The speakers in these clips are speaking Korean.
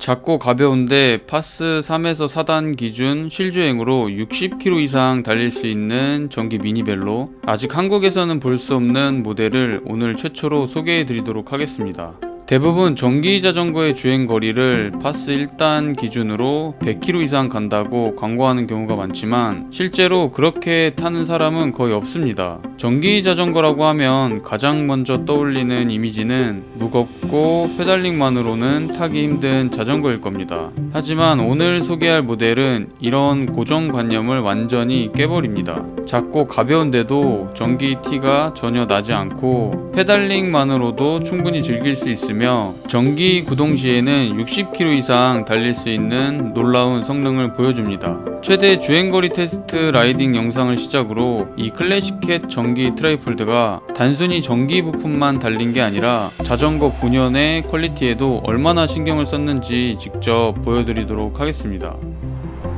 작고 가벼운데 파스 3에서 4단 기준 실주행으로 60km 이상 달릴 수 있는 전기 미니벨로, 아직 한국에서는 볼 수 없는 모델을 오늘 최초로 소개해 드리도록 하겠습니다. 대부분 전기 자전거의 주행 거리를 파스 1단 기준으로 100km 이상 간다고 광고하는 경우가 많지만 실제로 그렇게 타는 사람은 거의 없습니다. 전기 자전거라고 하면 가장 먼저 떠올리는 이미지는 무겁고 페달링만으로는 타기 힘든 자전거일 겁니다. 하지만 오늘 소개할 모델은 이런 고정관념을 완전히 깨버립니다. 작고 가벼운데도 전기 티가 전혀 나지 않고 페달링만으로도 충분히 즐길 수 있으며 전기 구동 시에는 60km 이상 달릴 수 있는 놀라운 성능을 보여줍니다. 최대 주행거리 테스트 라이딩 영상을 시작으로 이 클래식캣 전기 트라이폴드가 단순히 전기 부품만 달린 게 아니라 자전거 본연의 퀄리티에도 얼마나 신경을 썼는지 직접 보여드리도록 하겠습니다.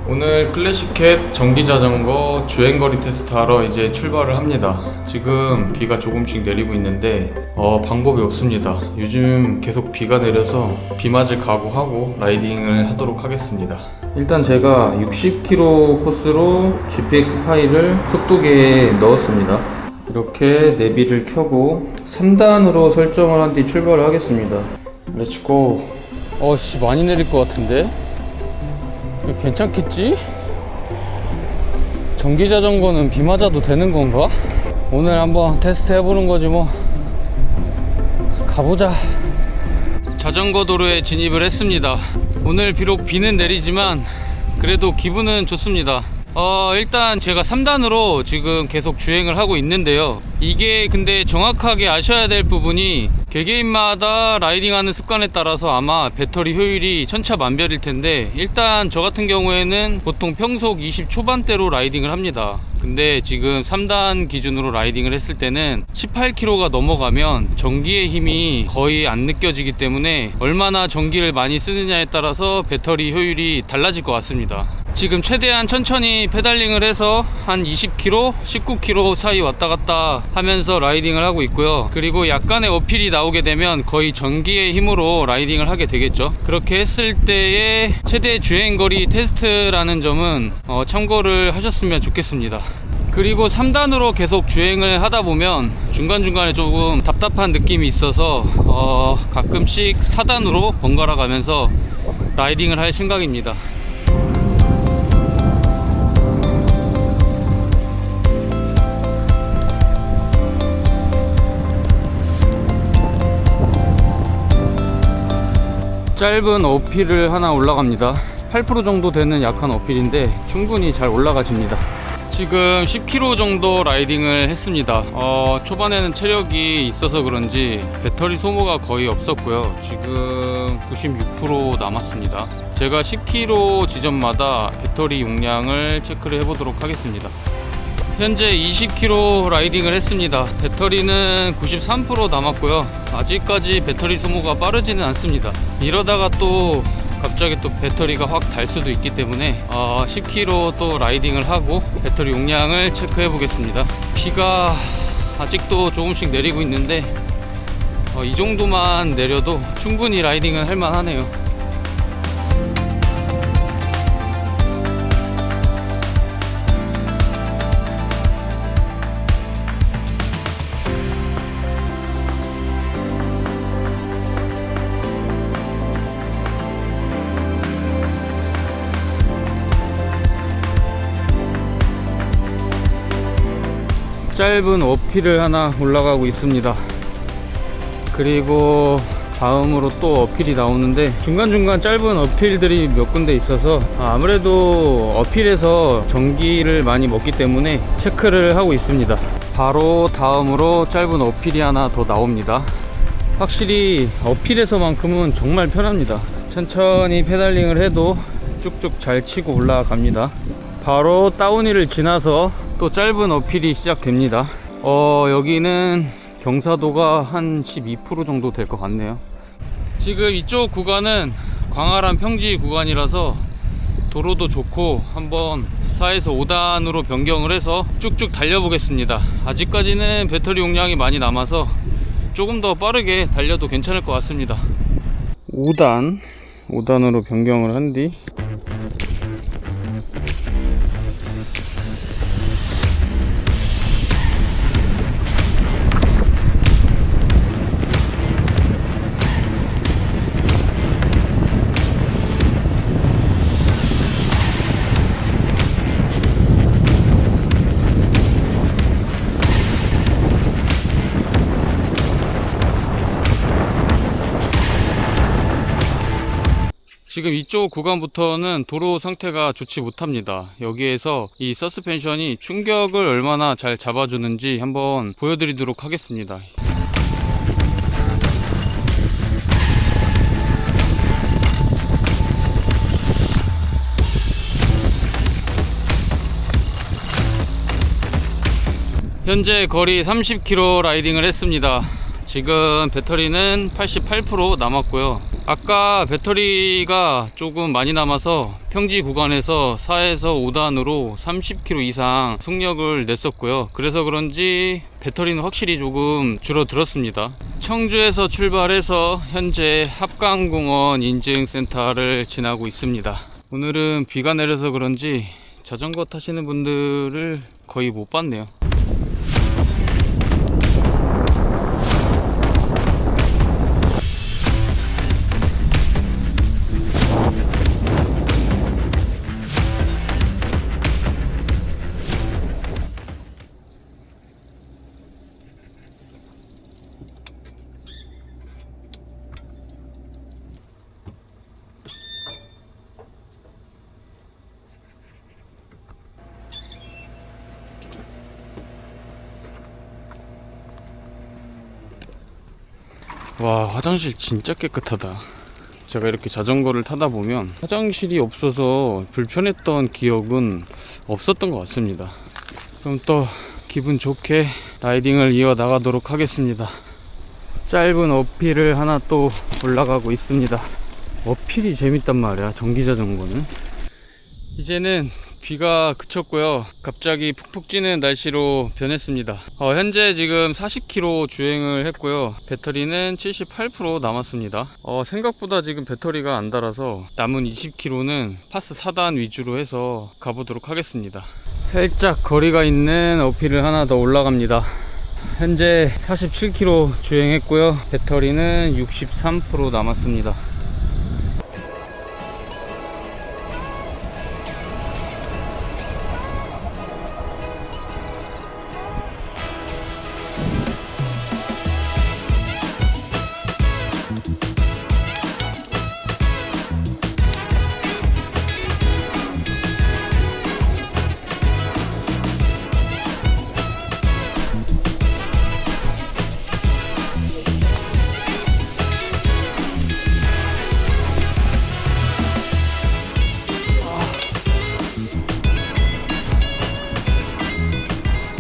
오늘 클래식캣 전기자전거 주행거리 테스트하러 이제 출발을 합니다. 지금 비가 조금씩 내리고 있는데 방법이 없습니다. 요즘 계속 비가 내려서 비 맞을 각오하고 라이딩을 하도록 하겠습니다. 일단 제가 60km 코스로 GPX 파일을 속도계에 넣었습니다. 이렇게 내비를 켜고 3단으로 설정을 한 뒤 출발을 하겠습니다. 렛츠고. 많이 내릴 것 같은데? 괜찮겠지? 전기자전거는 비 맞아도 되는 건가? 오늘 한번 테스트 해보는 거지 뭐. 가보자. 자전거 도로에 진입을 했습니다. 오늘 비록 비는 내리지만 그래도 기분은 좋습니다. 일단 제가 3단으로 지금 계속 주행을 하고 있는데요. 이게 근데 정확하게 아셔야 될 부분이 개개인마다 라이딩하는 습관에 따라서 아마 배터리 효율이 천차만별일 텐데, 일단 저 같은 경우에는 보통 평속 20 초반대로 라이딩을 합니다. 근데 지금 3단 기준으로 라이딩을 했을 때는 18km가 넘어가면 전기의 힘이 거의 안 느껴지기 때문에 얼마나 전기를 많이 쓰느냐에 따라서 배터리 효율이 달라질 것 같습니다. 지금 최대한 천천히 페달링을 해서 한 20km, 19km 사이 왔다 갔다 하면서 라이딩을 하고 있고요. 그리고 약간의 어필이 나오게 되면 거의 전기의 힘으로 라이딩을 하게 되겠죠. 그렇게 했을 때의 최대 주행거리 테스트라는 점은 참고를 하셨으면 좋겠습니다. 그리고 3단으로 계속 주행을 하다 보면 중간중간에 조금 답답한 느낌이 있어서 가끔씩 4단으로 번갈아 가면서 라이딩을 할 생각입니다. 짧은 어필을 하나 올라갑니다. 8% 정도 되는 약한 어필인데 충분히 잘 올라가집니다. 지금 10km 정도 라이딩을 했습니다. 초반에는 체력이 있어서 그런지 배터리 소모가 거의 없었고요. 지금 96% 남았습니다. 제가 10km 지점마다 배터리 용량을 체크를 해보도록 하겠습니다. 현재 20km 라이딩을 했습니다. 배터리는 93% 남았고요. 아직까지 배터리 소모가 빠르지는 않습니다. 이러다가 또 갑자기 또 배터리가 확 달 수도 있기 때문에 10km 또 라이딩을 하고 배터리 용량을 체크해 보겠습니다. 비가 아직도 조금씩 내리고 있는데 이 정도만 내려도 충분히 라이딩은 할 만하네요. 짧은 어필을 하나 올라가고 있습니다. 그리고 다음으로 또 어필이 나오는데 중간중간 짧은 어필들이 몇 군데 있어서 아무래도 어필에서 전기를 많이 먹기 때문에 체크를 하고 있습니다. 바로 다음으로 짧은 어필이 하나 더 나옵니다. 확실히 어필에서만큼은 정말 편합니다. 천천히 페달링을 해도 쭉쭉 잘 치고 올라갑니다. 바로 다운힐을 지나서 또 짧은 어필이 시작됩니다. 여기는 경사도가 한 12% 정도 될 것 같네요. 지금 이쪽 구간은 광활한 평지 구간이라서 도로도 좋고 한번 4에서 5단으로 변경을 해서 쭉쭉 달려보겠습니다. 아직까지는 배터리 용량이 많이 남아서 조금 더 빠르게 달려도 괜찮을 것 같습니다. 5단 5단으로 변경을 한 뒤 지금 이쪽 구간부터는 도로 상태가 좋지 못합니다. 여기에서 이 서스펜션이 충격을 얼마나 잘 잡아주는지 한번 보여드리도록 하겠습니다. 현재 거리 30km 라이딩을 했습니다. 지금 배터리는 88% 남았고요. 아까 배터리가 조금 많이 남아서 평지 구간에서 4에서 5단으로 30km 이상 속력을 냈었고요. 그래서 그런지 배터리는 확실히 조금 줄어들었습니다. 청주에서 출발해서 현재 합강공원 인증센터를 지나고 있습니다. 오늘은 비가 내려서 그런지 자전거 타시는 분들을 거의 못 봤네요. 와, 화장실 진짜 깨끗하다. 제가 이렇게 자전거를 타다 보면 화장실이 없어서 불편했던 기억은 없었던 것 같습니다. 그럼 또 기분 좋게 라이딩을 이어 나가도록 하겠습니다. 짧은 어필을 하나 또 올라가고 있습니다. 어필이 재밌단 말이야, 전기자전거는. 이제는 비가 그쳤고요. 갑자기 푹푹 찌는 날씨로 변했습니다. 현재 지금 40km 주행을 했고요. 배터리는 78% 남았습니다. 생각보다 지금 배터리가 안 닳아서 남은 20km는 파스 4단 위주로 해서 가보도록 하겠습니다. 살짝 거리가 있는 어필을 하나 더 올라갑니다. 현재 47km 주행했고요. 배터리는 63% 남았습니다.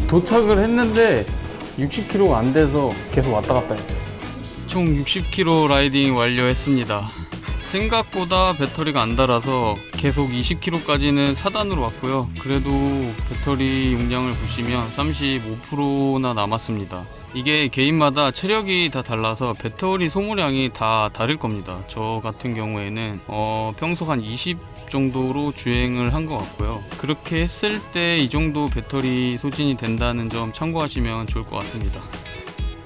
도착을 했는데 60km가 안 돼서 계속 왔다 갔다 했어요. 총 60km 라이딩 완료했습니다. 생각보다 배터리가 안 닳아서 계속 20km까지는 4단으로 왔고요. 그래도 배터리 용량을 보시면 35%나 남았습니다. 이게 개인마다 체력이 다 달라서 배터리 소모량이 다 다를 겁니다. 저 같은 경우에는 평소 한 20 정도로 주행을 한 것 같고요. 그렇게 했을 때 이 정도 배터리 소진이 된다는 점 참고하시면 좋을 것 같습니다.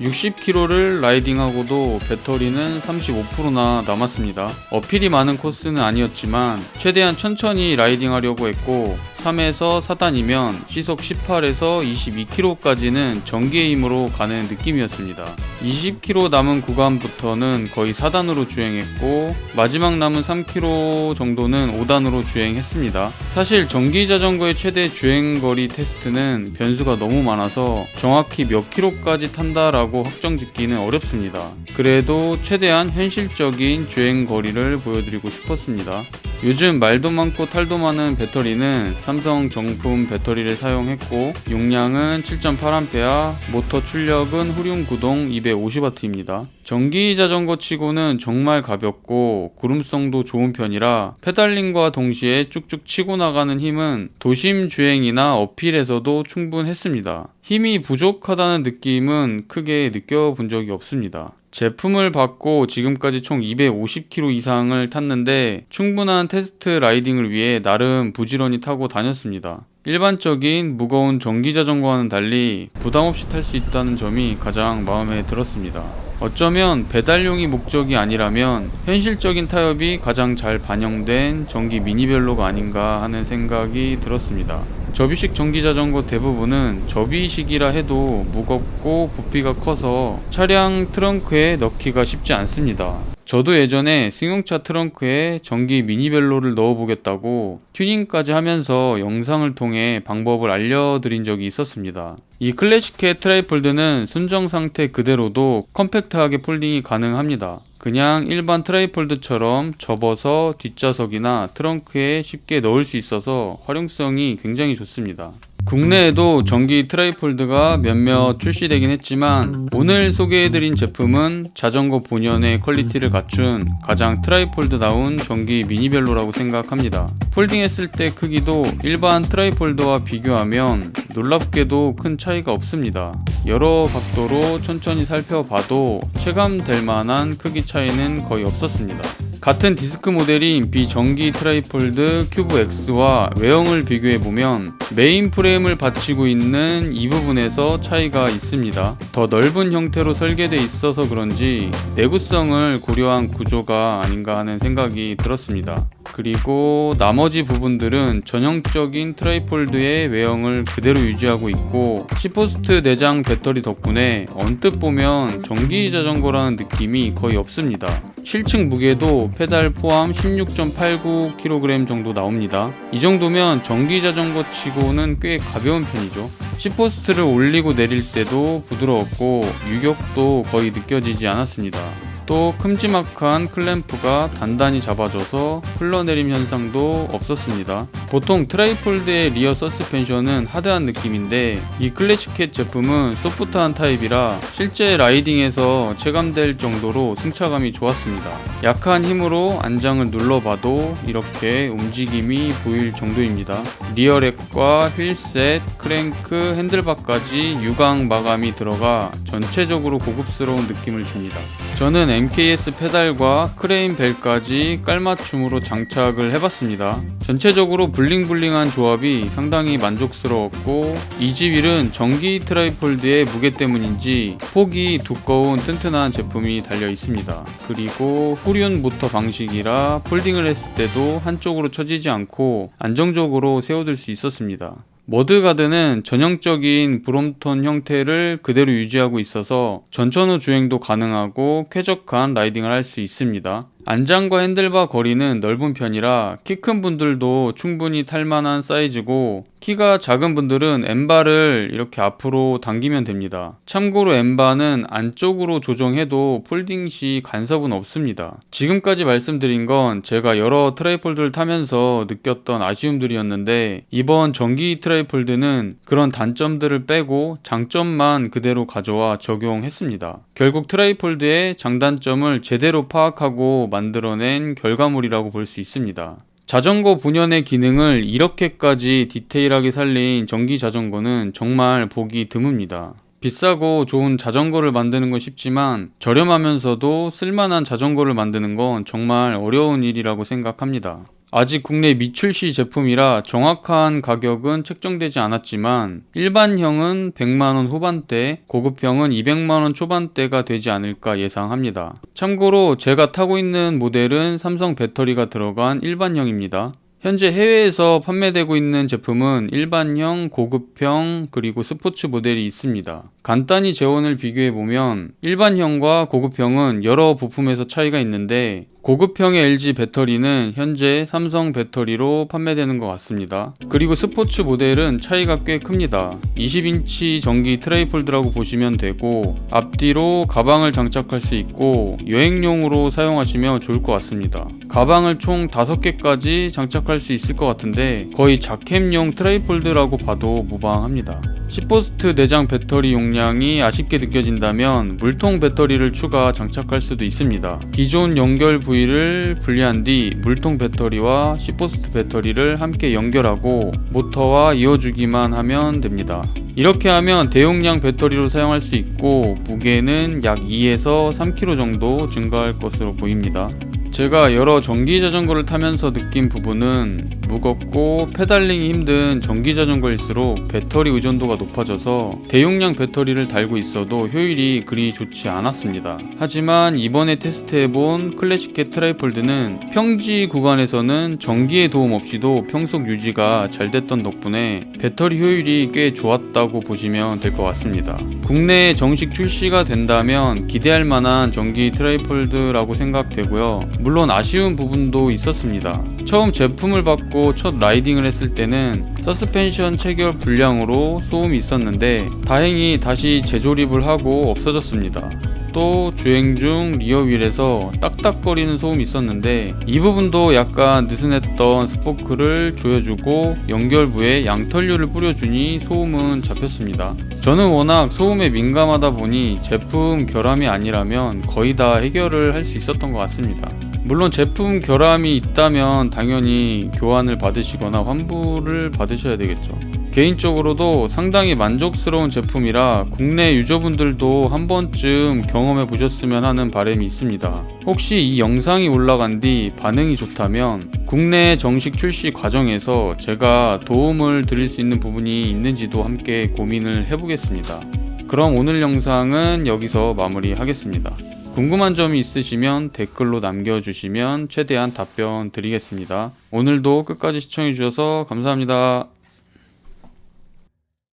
60km를 라이딩하고도 배터리는 35%나 남았습니다. 어필이 많은 코스는 아니었지만 최대한 천천히 라이딩하려고 했고 3에서 4단이면 시속 18에서 22km까지는 전기의 힘으로 가는 느낌이었습니다. 20km 남은 구간부터는 거의 4단으로 주행했고 마지막 남은 3km 정도는 5단으로 주행했습니다. 사실 전기자전거의 최대 주행거리 테스트는 변수가 너무 많아서 정확히 몇 킬로까지 탄다라고 확정짓기는 어렵습니다. 그래도 최대한 현실적인 주행거리를 보여드리고 싶었습니다. 요즘 말도 많고 탈도 많은 배터리는 삼성 정품 배터리를 사용했고 용량은 7.8A, 모터 출력은 후륜 구동 250W입니다. 전기 자전거 치고는 정말 가볍고 구름성도 좋은 편이라 페달링과 동시에 쭉쭉 치고 나가는 힘은 도심 주행이나 어필에서도 충분했습니다. 힘이 부족하다는 느낌은 크게 느껴본 적이 없습니다. 제품을 받고 지금까지 총 250km 이상을 탔는데 충분한 테스트 라이딩을 위해 나름 부지런히 타고 다녔습니다. 일반적인 무거운 전기자전거와는 달리 부담없이 탈 수 있다는 점이 가장 마음에 들었습니다. 어쩌면 배달용이 목적이 아니라면 현실적인 타협이 가장 잘 반영된 전기 미니벨로가 아닌가 하는 생각이 들었습니다. 접이식 전기자전거 대부분은 접이식이라 해도 무겁고 부피가 커서 차량 트렁크에 넣기가 쉽지 않습니다. 저도 예전에 승용차 트렁크에 전기 미니벨로를 넣어보겠다고 튜닝까지 하면서 영상을 통해 방법을 알려드린 적이 있었습니다. 이 클래식해 트라이폴드는 순정 상태 그대로도 컴팩트하게 폴딩이 가능합니다. 그냥 일반 트라이폴드처럼 접어서 뒷좌석이나 트렁크에 쉽게 넣을 수 있어서 활용성이 굉장히 좋습니다. 국내에도 전기 트라이폴드가 몇몇 출시되긴 했지만 오늘 소개해드린 제품은 자전거 본연의 퀄리티를 갖춘 가장 트라이폴드다운 전기 미니벨로라고 생각합니다. 폴딩했을 때 크기도 일반 트라이폴드와 비교하면 놀랍게도 큰 차이가 없습니다. 여러 각도로 천천히 살펴봐도 체감될 만한 크기 차이는 거의 없었습니다. 같은 디스크 모델인 비전기 트라이폴드 큐브 X와 외형을 비교해보면 메인 프레임을 받치고 있는 이 부분에서 차이가 있습니다. 더 넓은 형태로 설계되어 있어서 그런지 내구성을 고려한 구조가 아닌가 하는 생각이 들었습니다. 그리고 나머지 부분들은 전형적인 트라이폴드의 외형을 그대로 유지하고 있고 10호스트 내장 배터리 덕분에 언뜻 보면 전기 자전거라는 느낌이 거의 없습니다. 실측 무게도 페달 포함 16.89kg 정도 나옵니다. 이 정도면 전기 자전거 치고는 꽤 가벼운 편이죠. 10호스트를 올리고 내릴 때도 부드러웠고 유격도 거의 느껴지지 않았습니다. 또 큼지막한 클램프가 단단히 잡아줘서 흘러내림 현상도 없었습니다. 보통 트라이폴드의 리어 서스펜션은 하드한 느낌인데 이 클래식캣 제품은 소프트한 타입이라 실제 라이딩에서 체감될 정도로 승차감이 좋았습니다. 약한 힘으로 안장을 눌러봐도 이렇게 움직임이 보일 정도입니다. 리어렉과 휠셋, 크랭크, 핸들바까지 유광 마감이 들어가 전체적으로 고급스러운 느낌을 줍니다. 저는 MKS 페달과 크레인 벨까지 깔맞춤으로 장착을 해봤습니다. 전체적으로 블링블링한 조합이 상당히 만족스러웠고 이지휠은 전기 트라이폴드의 무게 때문인지 폭이 두꺼운 튼튼한 제품이 달려 있습니다. 그리고 후륜 모터 방식이라 폴딩을 했을 때도 한쪽으로 처지지 않고 안정적으로 세워둘 수 있었습니다. 머드가드는 전형적인 브롬톤 형태를 그대로 유지하고 있어서 전천후 주행도 가능하고 쾌적한 라이딩을 할 수 있습니다. 안장과 핸들바 거리는 넓은 편이라 키 큰 분들도 충분히 탈만한 사이즈고 키가 작은 분들은 N바를 이렇게 앞으로 당기면 됩니다. 참고로 N바는 안쪽으로 조정해도 폴딩 시 간섭은 없습니다. 지금까지 말씀드린 건 제가 여러 트라이폴드를 타면서 느꼈던 아쉬움들이었는데 이번 전기 트라이폴드는 그런 단점들을 빼고 장점만 그대로 가져와 적용했습니다. 결국 트라이폴드의 장단점을 제대로 파악하고 만들어낸 결과물이라고 볼 수 있습니다. 자전거 본연의 기능을 이렇게까지 디테일하게 살린 전기 자전거는 정말 보기 드뭅니다. 비싸고 좋은 자전거를 만드는 건 쉽지만 저렴하면서도 쓸만한 자전거를 만드는 건 정말 어려운 일이라고 생각합니다. 아직 국내 미출시 제품이라 정확한 가격은 책정되지 않았지만 일반형은 100만원 후반대, 고급형은 200만원 초반대가 되지 않을까 예상합니다. 참고로 제가 타고 있는 모델은 삼성 배터리가 들어간 일반형입니다. 현재 해외에서 판매되고 있는 제품은 일반형, 고급형, 그리고 스포츠 모델이 있습니다. 간단히 재원을 비교해보면 일반형과 고급형은 여러 부품에서 차이가 있는데 고급형의 LG 배터리는 현재 삼성 배터리로 판매되는 것 같습니다. 그리고 스포츠 모델은 차이가 꽤 큽니다. 20인치 전기 트라이폴드라고 보시면 되고 앞뒤로 가방을 장착할 수 있고 여행용으로 사용하시면 좋을 것 같습니다. 가방을 총 5개까지 장착할 수 있을 것 같은데 거의 자캠용 트라이폴드라고 봐도 무방합니다. 10V 내장 배터리 용량이 아쉽게 느껴진다면 물통 배터리를 추가 장착할 수도 있습니다. 기존 연결 부위를 분리한 뒤 물통 배터리와 10V 배터리를 함께 연결하고 모터와 이어주기만 하면 됩니다. 이렇게 하면 대용량 배터리로 사용할 수 있고 무게는 약 2에서 3kg 정도 증가할 것으로 보입니다. 제가 여러 전기 자전거를 타면서 느낀 부분은 무겁고 페달링이 힘든 전기 자전거일수록 배터리 의존도가 높아져서 대용량 배터리를 달고 있어도 효율이 그리 좋지 않았습니다. 하지만 이번에 테스트해본 클래식캣 트라이폴드는 평지 구간에서는 전기의 도움 없이도 평속 유지가 잘 됐던 덕분에 배터리 효율이 꽤 좋았다고 보시면 될 것 같습니다. 국내에 정식 출시가 된다면 기대할 만한 전기 트라이폴드라고 생각되고요. 물론 아쉬운 부분도 있었습니다. 처음 제품을 받고 첫 라이딩을 했을 때는 서스펜션 체결 불량으로 소음이 있었는데 다행히 다시 재조립을 하고 없어졌습니다. 또 주행 중 리어 휠에서 딱딱거리는 소음이 있었는데 이 부분도 약간 느슨했던 스포크를 조여주고 연결부에 양털류를 뿌려주니 소음은 잡혔습니다. 저는 워낙 소음에 민감하다 보니 제품 결함이 아니라면 거의 다 해결을 할 수 있었던 것 같습니다. 물론 제품 결함이 있다면 당연히 교환을 받으시거나 환불을 받으셔야 되겠죠. 개인적으로도 상당히 만족스러운 제품이라 국내 유저분들도 한 번쯤 경험해 보셨으면 하는 바람이 있습니다. 혹시 이 영상이 올라간 뒤 반응이 좋다면 국내 정식 출시 과정에서 제가 도움을 드릴 수 있는 부분이 있는지도 함께 고민을 해보겠습니다. 그럼 오늘 영상은 여기서 마무리하겠습니다. 궁금한 점이 있으시면 댓글로 남겨주시면 최대한 답변 드리겠습니다. 오늘도 끝까지 시청해주셔서 감사합니다.